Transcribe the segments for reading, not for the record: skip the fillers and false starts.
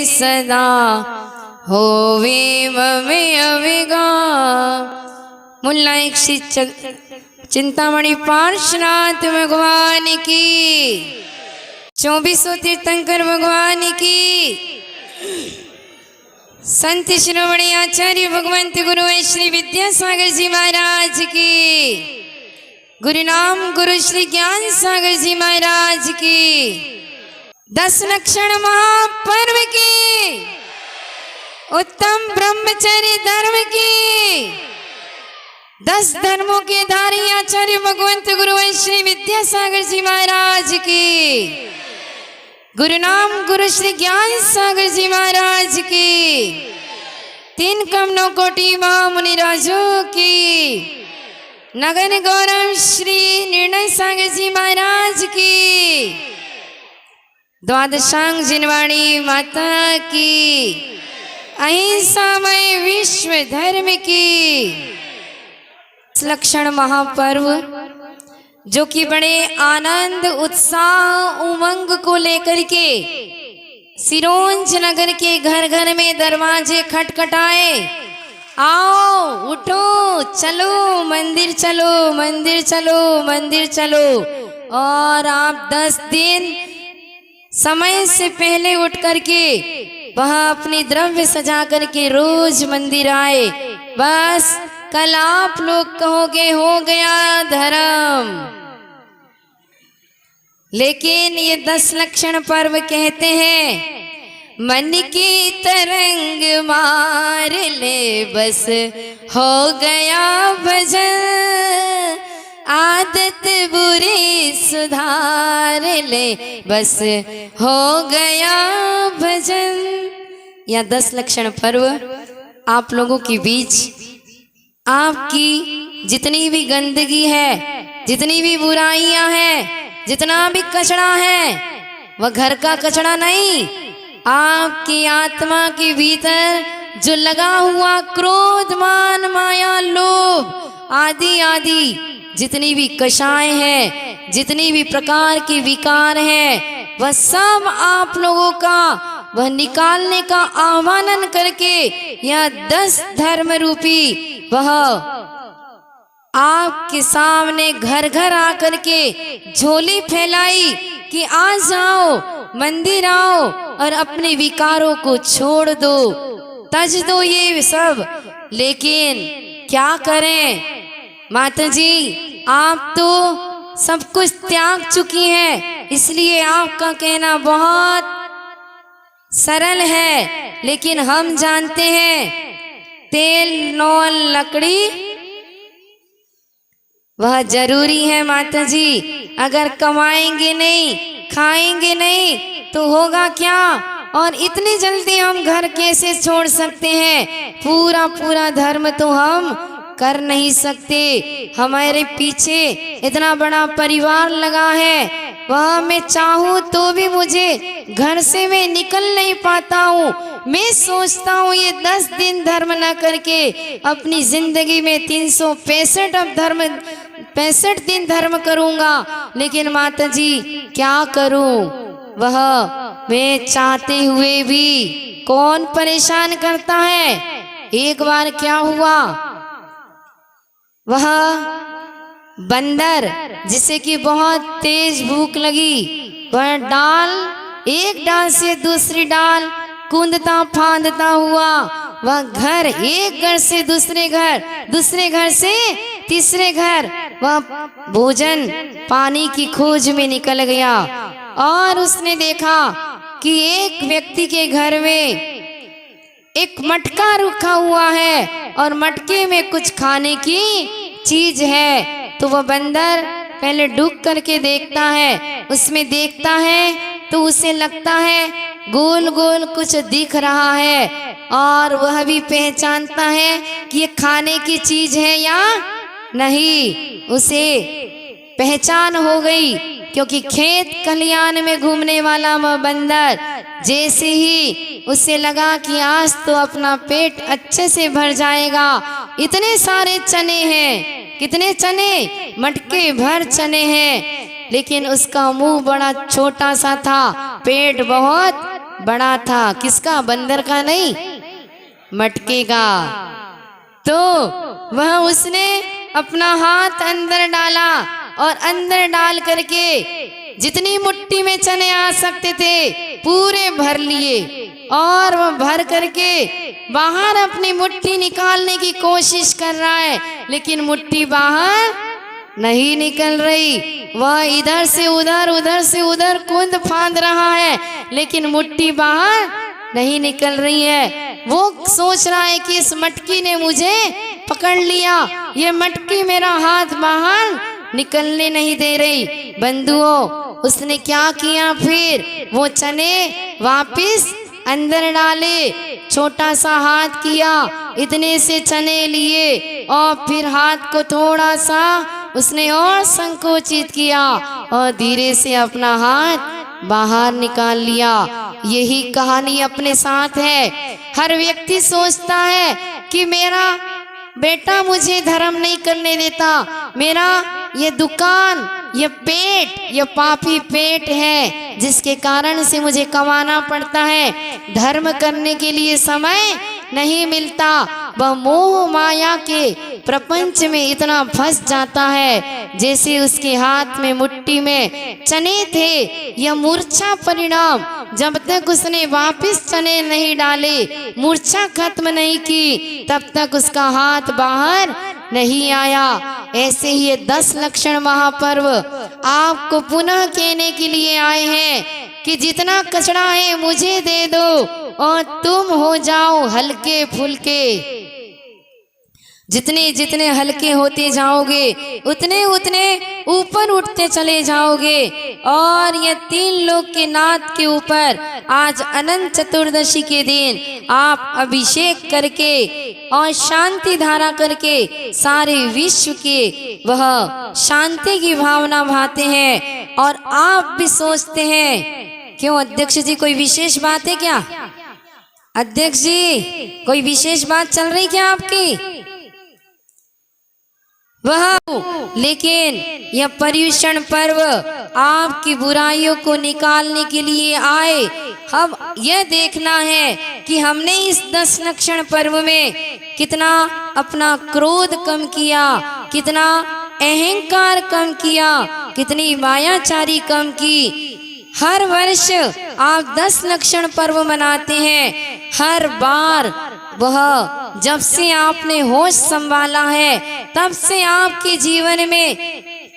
सदा होवे ममे अविगा। मुल्ला एक श्री चिंतामणि पार्श्वनाथ भगवान की, 2400 तीर्थंकर भगवान की, संत शिरोमणि आचार्य भगवंत गुरु श्री विद्यासागर जी महाराज की, गुरु नाम गुरु श्री ज्ञान सागर जी महाराज की, 10 लक्षण महापर्व की, उत्तम ब्रह्मचर्य धर्म की, 10 धर्मों के धारी आचार्य भगवंत गुरु श्री विद्यासागर जी महाराज की, गुरु नाम गुरु श्री ज्ञान सागर जी महाराज की, 3 कमलों कोटि महामुनि राजों की, नगन गौरव श्री निर्णय सागर जी महाराज की, द्वादशांग जिनवाणी माता की, अहिंसामय विश्व धर्म की। लक्षण महापर्व जो कि बड़े आनंद उत्साह उमंग को लेकर के सिरोंज नगर के घर घर में दरवाजे खटखटाए, आओ उठो चलो मंदिर चलो मंदिर चलो मंदिर चलो। और आप 10 दिन समय से पहले उठ करके वहां अपनी द्रव्य सजा करके रोज मंदिर आए। बस कल आप लोग कहोगे हो गया धर्म। लेकिन ये 10 लक्षण पर्व कहते हैं मन की तरंग मार ले बस हो गया भजन, आदत बुरी सुधार ले बस हो गया भजन। यह 10 लक्षण पर्व आप लोगों के बीच आपकी जितनी भी गंदगी है, जितनी भी बुराइयां हैं, जितना भी कचरा है, वह घर का कचरा नहीं, आपकी आत्मा के भीतर जो लगा हुआ क्रोध मान माया लोभ आदि आदि जितनी भी कषाय है, जितनी भी प्रकार के विकार हैं, वह सब आप लोगों का वह निकालने का आह्वान करके यह 10 धर्म रूपी वह आपके सामने घर घर आकर के झोली फैलाई कि आ जाओ मंदिर आओ और अपने विकारों को छोड़ दो, तज दो ये सब। लेकिन क्या करें माता जी, आप तो सब कुछ त्याग चुकी हैं, इसलिए आपका कहना बहुत सरल है। लेकिन हम जानते हैं तेल नौल लकड़ी वह जरूरी है माता जी। अगर कमाएंगे नहीं खाएंगे नहीं तो होगा क्या? और इतनी जल्दी हम घर कैसे छोड़ सकते हैं? पूरा पूरा धर्म तो हम कर नहीं सकते। हमारे पीछे इतना बड़ा परिवार लगा है, वह मैं चाहूँ तो भी मुझे घर से मैं निकल नहीं पाता हूँ। मैं सोचता हूँ ये 10 दिन धर्म न करके अपनी जिंदगी में 365 दिन धर्म करूँगा। लेकिन माता जी क्या करूँ, वह मैं चाहते हुए भी कौन परेशान करता है। एक बार क्या हुआ, वह बंदर जिसे कि बहुत तेज भूख लगी, वह एक डाल से दूसरी डाल कूदता फांदता हुआ वह घर, एक घर से दूसरे घर, दूसरे घर से तीसरे घर, वह भोजन पानी की खोज में निकल गया। और उसने देखा कि एक व्यक्ति के घर में एक मटका रखा हुआ है और मटके में कुछ खाने की चीज है। तो वह बंदर पहले डूब करके देखता है, उसमें देखता है तो उसे लगता है गोल गोल कुछ दिख रहा है और वह भी पहचानता है कि ये खाने की चीज है या नहीं। उसे पहचान हो गई, क्योंकि खेत खलियान में घूमने वाला वह बंदर जैसे ही उसे लगा कि आज तो अपना पेट अच्छे से भर जाएगा, इतने सारे चने हैं, कितने चने, मटके भर चने हैं, लेकिन उसका मुंह बड़ा छोटा सा था, पेट बहुत बड़ा था। किसका? बंदर का नहीं, मटके का। तो वह उसने अपना हाथ अंदर डाला और अंदर डाल करके जितनी मुट्ठी में चने आ सकते थे पूरे भर लिए, और वह भर करके बाहर अपनी मुट्ठी निकालने की कोशिश कर रहा है, लेकिन मुट्ठी बाहर नहीं निकल रही। वह इधर से उधर, उधर से उधर कूद फांद रहा है, लेकिन मुट्ठी बाहर नहीं निकल रही है। वो सोच रहा है कि इस मटकी ने मुझे पकड़ लिया, ये मटकी मेरा हाथ बाहर निकलने नहीं दे रही। बंधुओं, उसने क्या किया फिर? वो चने वापिस अंदर डाले, छोटा सा हाथ किया, इतने से चने लिए और फिर हाथ को थोड़ा सा उसने और संकोचित किया और धीरे से अपना हाथ बाहर निकाल लिया। यही कहानी अपने साथ है। हर व्यक्ति सोचता है कि मेरा बेटा मुझे धर्म नहीं करने देता, मेरा ये दुकान, ये पेट, ये पापी पेट है जिसके कारण से मुझे कमाना पड़ता है, धर्म करने के लिए समय नहीं मिलता। वह मोह माया के प्रपंच में इतना फंस जाता है जैसे उसके हाथ में मुट्ठी में चने थे। यह मूर्छा परिणाम, जब तक उसने वापस चने नहीं डाले, मूर्छा खत्म नहीं की, तब तक उसका हाथ बाहर नहीं आया। ऐसे ही ये 10 लक्षण महापर्व आपको पुनः कहने के लिए आए हैं कि जितना कचरा है मुझे दे दो और तुम हो जाओ हल्के फुल्के। जितने जितने हल्के होते जाओगे उतने उतने ऊपर उठते चले जाओगे। और ये 3 लोक के नाथ के ऊपर आज अनंत चतुर्दशी के दिन आप अभिषेक करके और शांति धारा करके सारे विश्व के वह शांति की भावना भाते हैं। और आप भी सोचते हैं, क्यों अध्यक्ष जी कोई विशेष बात है क्या? अध्यक्ष जी कोई विशेष बात चल रही क्या आपकी? वह लेकिन यह पर्युषण पर्व आपकी बुराइयों को निकालने के लिए आए। अब यह देखना है कि हमने इस 10 लक्षण पर्व में कितना अपना क्रोध कम किया, कितना अहंकार कम किया, कितनी मायाचारी कम की। हर वर्ष आप 10 लक्षण पर्व मनाते हैं। हर बार वह जब से आपने होश संभाला है तब से आपके जीवन में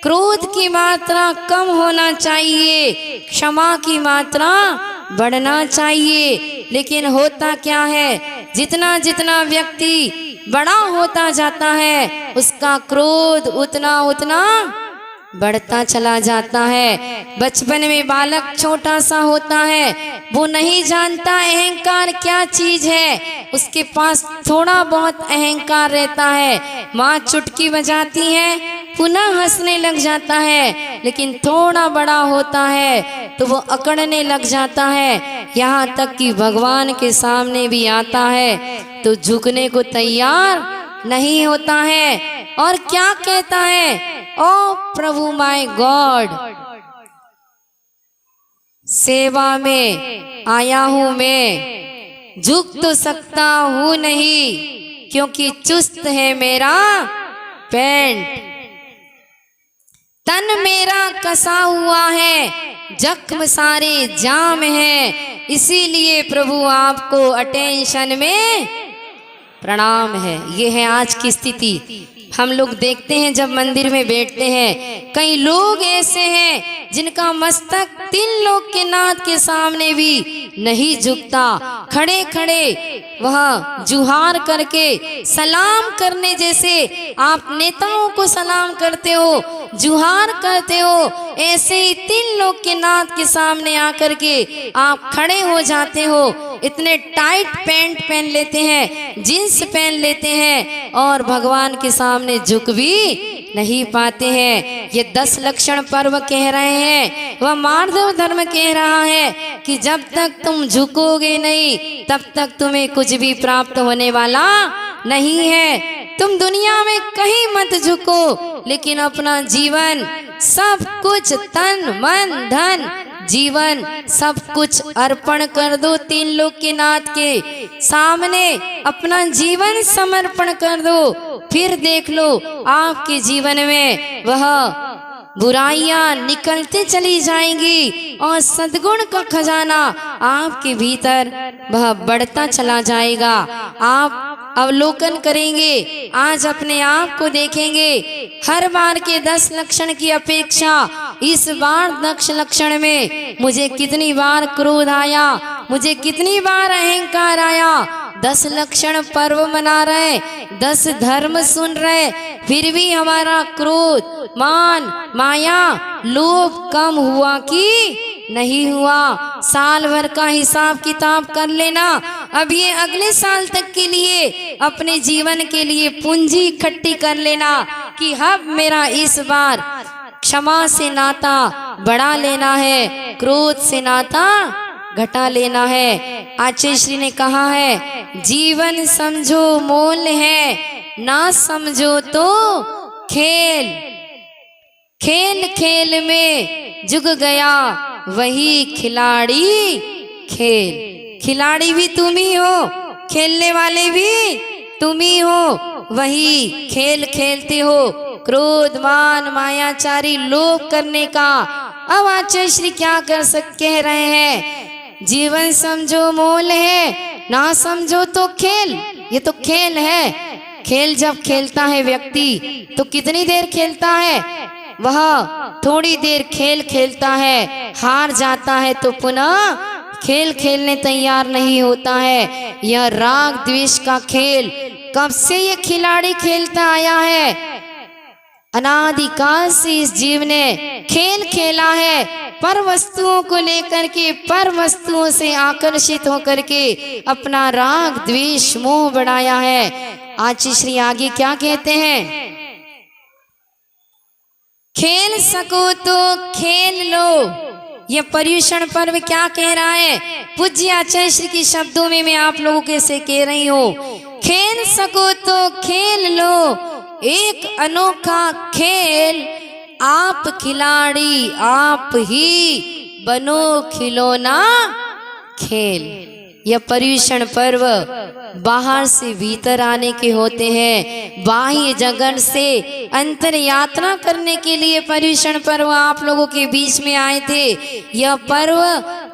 क्रोध की मात्रा कम होना चाहिए, क्षमा की मात्रा बढ़ना चाहिए। लेकिन होता क्या है, जितना जितना व्यक्ति बड़ा होता जाता है उसका क्रोध उतना उतना बढ़ता चला जाता है। बचपन में बालक छोटा सा होता है, वो नहीं जानता अहंकार क्या चीज है, उसके पास थोड़ा बहुत अहंकार रहता है। माँ चुटकी बजाती है पुनः हंसने लग जाता है, लेकिन थोड़ा बड़ा होता है तो वो अकड़ने लग जाता है। यहाँ तक कि भगवान के सामने भी आता है तो झुकने को तैयार नहीं होता है और क्या कहता है, ओ प्रभु माय गॉड, सेवा में आया हूं मैं, झुक तो सकता हूं नहीं क्योंकि चुस्त है मेरा पैंट, तन मेरा कसा हुआ है, जख्म सारे जाम है, इसीलिए प्रभु आपको अटेंशन में प्रणाम है। ये है आज की स्थिति। हम लोग देखते हैं जब मंदिर में बैठते हैं, कई लोग ऐसे हैं जिनका मस्तक 3 लोक के नाथ के सामने भी नहीं झुकता। खड़े खड़े वह जुहार करके सलाम करने जैसे आप नेताओं को सलाम करते हो, जुहार करते हो, ऐसे ही 3 लोक के नाथ के सामने आकर के आप खड़े हो जाते हो। इतने टाइट पैंट पहन लेते हैं, जींस पहन लेते हैं और भगवान के सामने झुक भी नहीं पाते हैं। ये 10 लक्षण पर्व कह रहे हैं, वह मार्दव धर्म कह रहा है कि जब तक तुम झुकोगे नहीं तब तक तुम्हें कुछ भी प्राप्त होने वाला नहीं है। तुम दुनिया में कहीं मत झुको, लेकिन अपना जीवन सब कुछ तन मन धन जीवन सब कुछ अर्पण कर दो, तीन लोक के नाथ के सामने अपना जीवन समर्पण कर दो, फिर देख लो आपके जीवन में वह बुराइयां निकलते चली जाएंगी और सद्गुण का खजाना आपके भीतर वह बढ़ता चला जाएगा। आप अवलोकन करेंगे, आज अपने आप को देखेंगे, हर बार के 10 लक्षण की अपेक्षा इस बार 10 लक्षण में मुझे कितनी बार क्रोध आया, मुझे कितनी बार अहंकार आया। 10 लक्षण पर्व मना रहे, 10 धर्म सुन रहे, फिर भी हमारा क्रोध, मान, माया, लोभ कम हुआ कि नहीं हुआ। साल भर का हिसाब किताब कर लेना, अब ये अगले साल तक के लिए अपने जीवन के लिए पूंजी इकट्ठी कर लेना कि अब मेरा इस बार क्षमा से नाता बढ़ा लेना है, क्रोध से नाता घटा लेना है। आचार्य श्री ने कहा है, जीवन समझो मोल है, ना समझो तो खेल। खेल खेल में जुग गया वही खिलाड़ी खेल। खिलाड़ी भी तुम ही हो, खेलने वाले भी तुम ही हो, वही खेल खेलते हो, क्रोध, मान, मायाचारी, लोभ करने का। अब आचार्य श्री क्या कह रहे हैं, जीवन समझो मोल है, ना समझो तो खेल। ये तो खेल है। खेल जब खेलता है व्यक्ति तो कितनी देर खेलता है, वह थोड़ी देर खेल खेलता है, हार जाता है तो पुनः खेल खेलने तैयार नहीं होता है। यह राग द्वेष का खेल कब से ये खिलाड़ी खेलता आया है, अनादिकाल से इस जीव ने खेल खेला है, पर वस्तुओं को लेकर के, पर वस्तुओं से आकर्षित होकर के अपना राग द्वेष मोह बढ़ाया है। आचार्य श्री आगे क्या कहते हैं, खेल सको तो खेल लो। यह पर्युषण पर्व क्या कह रहा है, पूज्य आचार्य श्री के शब्दों में मैं आप लोगों के से कह रही हूँ, खेल सको तो खेल लो, एक अनोखा खेल, आप खिलाड़ी आप ही बनो खिलौना खेल। यह पर्युषण पर्व बाहर से भीतर आने के होते हैं, बाह्य जगत से अंतर यात्रा करने के लिए पर्युषण पर्व आप लोगों के बीच में आए थे। यह पर्व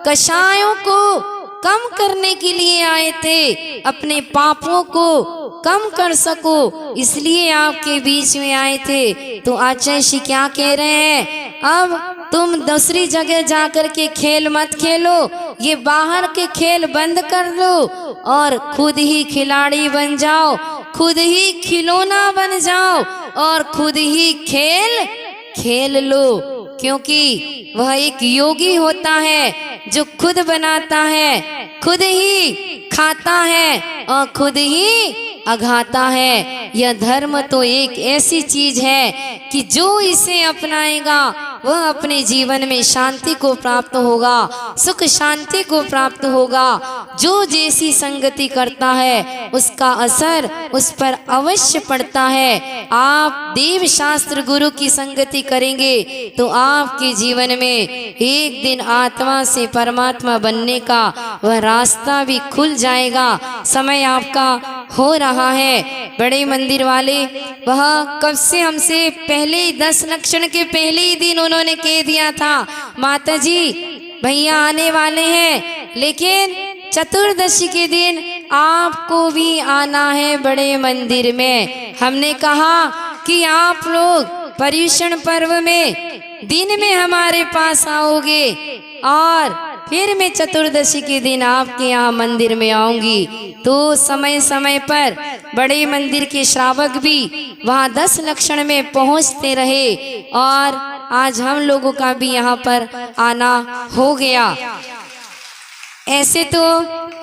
कषायों को कम करने के लिए आए थे, अपने पापों को कम कर सको इसलिए आपके बीच में आए थे। तो आचार्य श्री क्या कह रहे हैं, अब तुम दूसरी जगह जाकर के खेल मत खेलो, ये बाहर के खेल बंद कर दो और खुद ही खिलाड़ी बन जाओ, खुद ही खिलौना बन जाओ और खुद ही खेल खेल लो। क्योंकि वह एक योगी होता है जो खुद बनाता है, खुद ही खाता है और खुद ही अघाता है। यह धर्म तो एक ऐसी चीज है कि जो इसे अपनाएगा वह अपने जीवन में शांति को प्राप्त होगा, सुख शांति को प्राप्त होगा। जो जैसी संगति करता है उसका असर उस पर अवश्य पड़ता है। आप देव शास्त्र गुरु की संगति करेंगे तो आपके जीवन में एक दिन आत्मा से परमात्मा बनने का वह रास्ता भी खुल जाएगा। समय आपका हो रहा है। बड़े मंदिर वाले वह कब से हमसे पहले 10 लक्षण के पहले ही दिन उन्होंने कह दिया था, माता जी भैया आने वाले हैं, लेकिन चतुर्दशी के दिन आपको भी आना है बड़े मंदिर में। हमने कहा कि आप लोग पर्युषण पर्व में दिन में हमारे पास आओगे और फिर मैं चतुर्दशी के दिन आपके यहाँ मंदिर में आऊंगी। तो समय समय पर बड़े मंदिर के श्रावक भी वहाँ 10 लक्षण में पहुँचते रहे और आज हम लोगों का भी यहाँ पर आना हो गया। ऐसे तो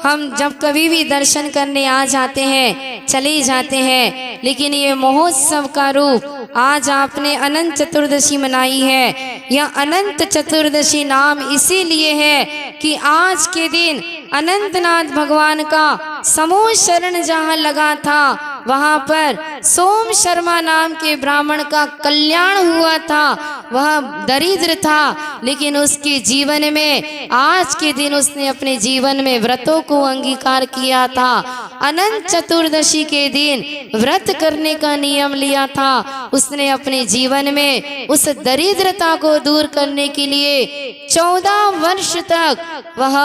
हम जब कभी भी दर्शन करने आ जाते हैं चले जाते हैं, लेकिन ये महोत्सव का रूप आज आपने अनंत चतुर्दशी मनाई है। यह अनंत चतुर्दशी नाम इसीलिए है कि आज के दिन अनंतनाथ भगवान का समूह शरण जहाँ लगा था वहाँ पर सोम शर्मा नाम के ब्राह्मण का कल्याण हुआ था। वह दरिद्र था, लेकिन उसके जीवन में आज के दिन उसने अपने जीवन में व्रतों को अंगीकार किया था। अनंत चतुर्दशी के दिन व्रत करने का नियम लिया था। उसने अपने जीवन में उस दरिद्रता को दूर करने के लिए 14 वर्ष तक वह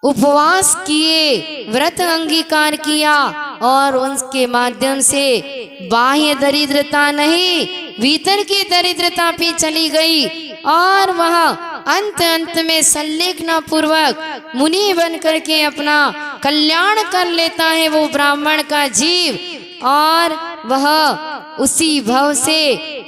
उपवास किए, व्रत अंगीकार किया और उसके माध्यम से बाह्य दरिद्रता नहीं, भीतर की दरिद्रता भी चली गई और वह अंत में संलेखना पूर्वक मुनि बन करके अपना कल्याण कर लेता है वो ब्राह्मण का जीव, और वह उसी भव से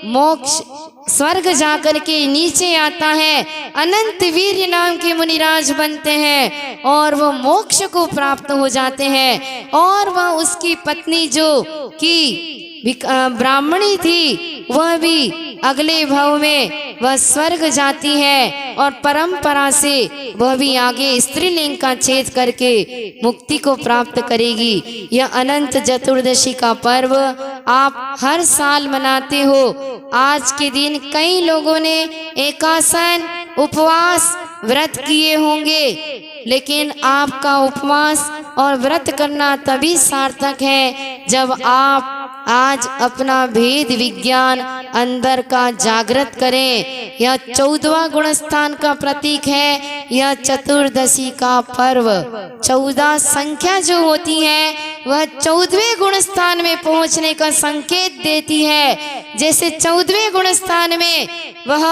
मोक्ष स्वर्ग जाकर के नीचे आता है। अनंत वीर नाम के मुनिराज बनते हैं और वो मोक्ष को प्राप्त हो जाते हैं। और वह उसकी पत्नी जो कि ब्राह्मणी थी, वह भी अगले भव में वह स्वर्ग जाती है और परंपरा से वह भी आगे स्त्रीलिंग का छेद करके मुक्ति को प्राप्त करेगी। यह अनंत चतुर्दशी का पर्व आप हर साल मनाते हो। आज के दिन कई लोगों ने एकासन उपवास व्रत किए होंगे, लेकिन आपका उपवास और व्रत करना तभी सार्थक है जब आप आज अपना भेद विज्ञान अंदर का जागृत करें। यह 14वां गुणस्थान का प्रतीक है। यह चतुर्दशी का पर्व 14 संख्या जो होती है वह 14वें गुणस्थान में पहुंचने का संकेत देती है। जैसे 14वें गुणस्थान में वह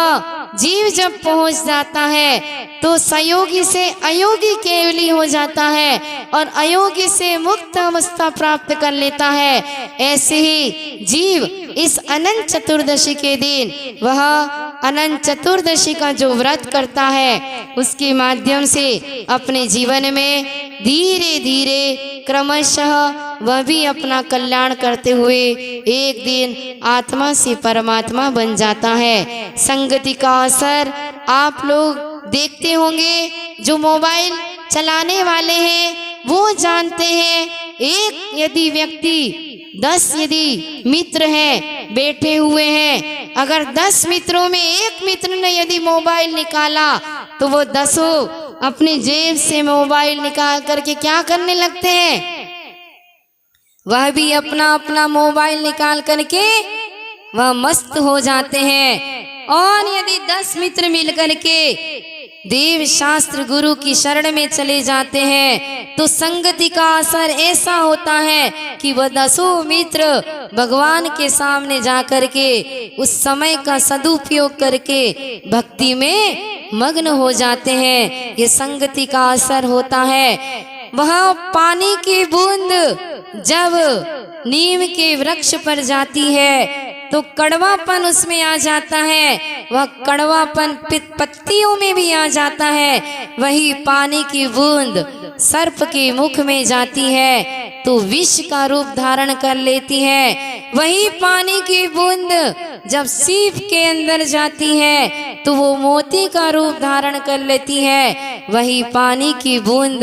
जीव जब पहुंच जाता है तो संयोगी से अयोगी केवली हो जाता है और अयोगी से मुक्त अवस्था प्राप्त कर लेता है। ऐसे ही जीव इस अनंत चतुर्दशी के दिन वह अनंत चतुर्दशी का जो व्रत करता है उसके माध्यम से अपने जीवन में धीरे धीरे क्रमशः वह भी अपना कल्याण करते हुए एक दिन आत्मा से परमात्मा बन जाता है। संगति का असर आप लोग देखते होंगे, जो मोबाइल चलाने वाले हैं वो जानते हैं। एक यदि व्यक्ति 10 यदि मित्र हैं बैठे हुए हैं, अगर 10 मित्रों में एक मित्र ने यदि मोबाइल निकाला तो वो 10 अपने जेब से मोबाइल निकाल करके क्या करने लगते हैं, वह भी अपना अपना मोबाइल निकाल करके वह मस्त हो जाते हैं। और यदि 10 मित्र मिलकर के देव शास्त्र गुरु की शरण में चले जाते हैं तो संगति का असर ऐसा होता है कि वह 10 मित्र भगवान के सामने जाकर के उस समय का सदुपयोग करके भक्ति में मग्न हो जाते हैं। ये संगति का असर होता है। वह पानी की बूंद जब नीम के वृक्ष पर जाती है तो कड़वापन उसमें आ जाता है, वह कड़वापन पत्तियों में भी आ जाता है। वही पानी की बूंद सर्प के मुख में जाती है तो विष का रूप धारण कर लेती है। वही पानी की बूंद जब सीप के अंदर जाती है तो वो मोती का रूप धारण कर लेती है। वही पानी की बूंद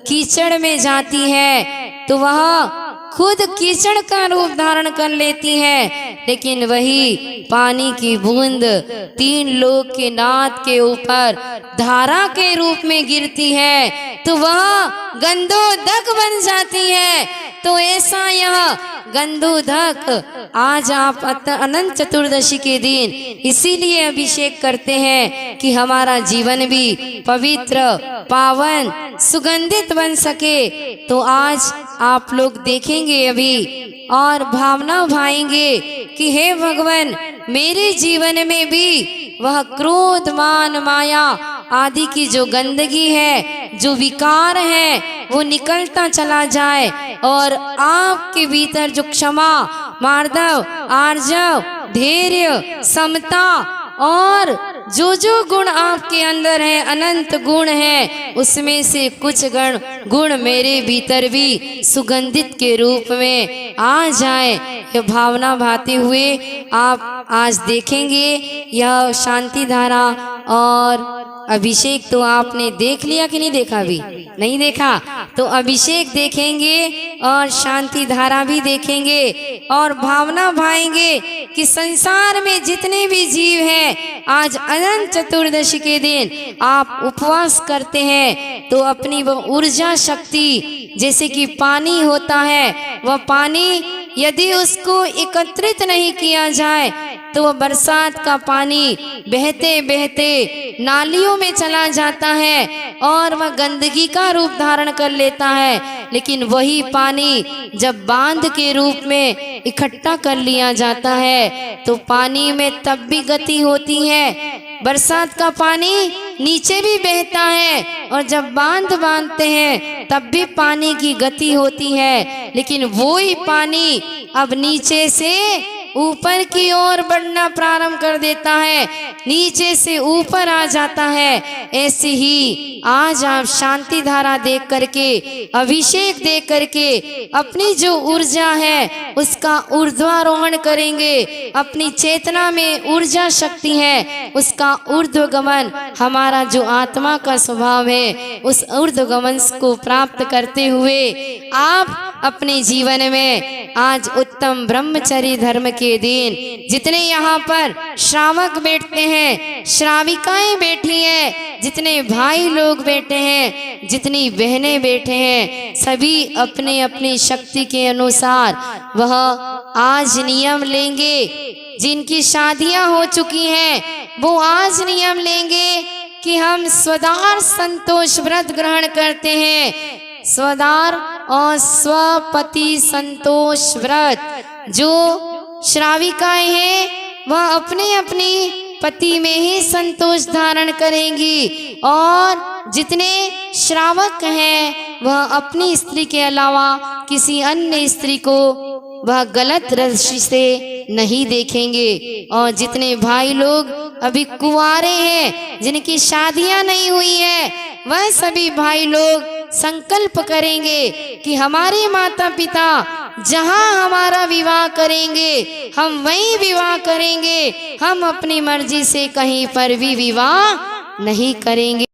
कीचड़ में जाती है तो वह खुद कीचड़ का रूप धारण कर लेती है। लेकिन वही पानी की बूंद 3 लोक के नाथ के ऊपर धारा के रूप में गिरती है तो वह गंधोदक बन जाती है। तो ऐसा यह गंधोदक आज आप अनंत चतुर्दशी के दिन इसीलिए अभिषेक करते हैं कि हमारा जीवन भी पवित्र पावन सुगंधित बन सके। तो आज आप लोग देखेंगे अभी और भावना भाएंगे कि हे भगवान, मेरे जीवन में भी वह क्रोध मान माया आदि की जो गंदगी है, जो विकार है, वो निकलता चला जाए और आपके भीतर जो क्षमा, मार्दव, आर्जव, धैर्य, समता और जो जो गुण आपके अंदर है, अनंत गुण है, उसमें से कुछ गुण मेरे भीतर भी सुगंधित के रूप में आ जाए। यह भावना भाते हुए आप आज देखेंगे यह शांति धारा और अभिषेक तो आपने देख लिया कि नहीं देखा? अभी नहीं देखा तो अभिषेक देखेंगे और शांति धारा भी देखेंगे और भावना भाएंगे कि संसार में जितने भी जीव हैं, आज अनंत चतुर्दशी के दिन आप उपवास करते हैं तो अपनी वह ऊर्जा शक्ति, जैसे कि पानी होता है, वह पानी यदि उसको एकत्रित नहीं किया जाए तो वह बरसात का पानी बहते बहते नालियों में चला जाता है और वह गंदगी का रूप धारण कर लेता है। लेकिन वही पानी जब बांध के रूप में इकट्ठा कर लिया जाता है तो पानी में तब भी गति होती है। बरसात का पानी नीचे भी बहता है और जब बांध बांधते हैं तब भी पानी की गति होती है, लेकिन वो ही पानी अब नीचे से ऊपर की ओर बढ़ना प्रारंभ कर देता है, नीचे से ऊपर आ जाता है। ऐसे ही आज आप शांति धारा देख करके, अभिषेक देख करके अपनी जो ऊर्जा है उसका ऊर्ध्वारोहण करेंगे। अपनी चेतना में ऊर्जा शक्ति है, उसका ऊर्ध्वगमन, हमारा जो आत्मा का स्वभाव है उस ऊर्ध्वगमन को प्राप्त करते हुए आप अपने जीवन में आज उत्तम ब्रह्मचर्य धर्म के दिन जितने यहाँ पर श्रावक बैठते हैं, श्राविकाएं बैठी हैं, जितने भाई लोग बैठे हैं, जितनी बहनें बैठे हैं, सभी अपने अपनी शक्ति के अनुसार वह आज नियम लेंगे। जिनकी शादियां हो चुकी हैं वो आज नियम लेंगे कि हम स्वदार संतोष व्रत ग्रहण करते हैं। स्वदार और स्वपति संतोष व्रत, जो श्राविकाएं हैं वह अपने अपनी पति में ही संतोष धारण करेंगी और जितने श्रावक हैं वह अपनी स्त्री के अलावा किसी अन्य स्त्री को वह गलत दृष्टि से नहीं देखेंगे। और जितने भाई लोग अभी कुंवारे हैं, जिनकी शादियां नहीं हुई है, वह सभी भाई लोग संकल्प करेंगे कि हमारे माता पिता जहां हमारा विवाह करेंगे हम वहीं विवाह करेंगे, हम अपनी मर्जी से कहीं पर भी विवाह नहीं करेंगे।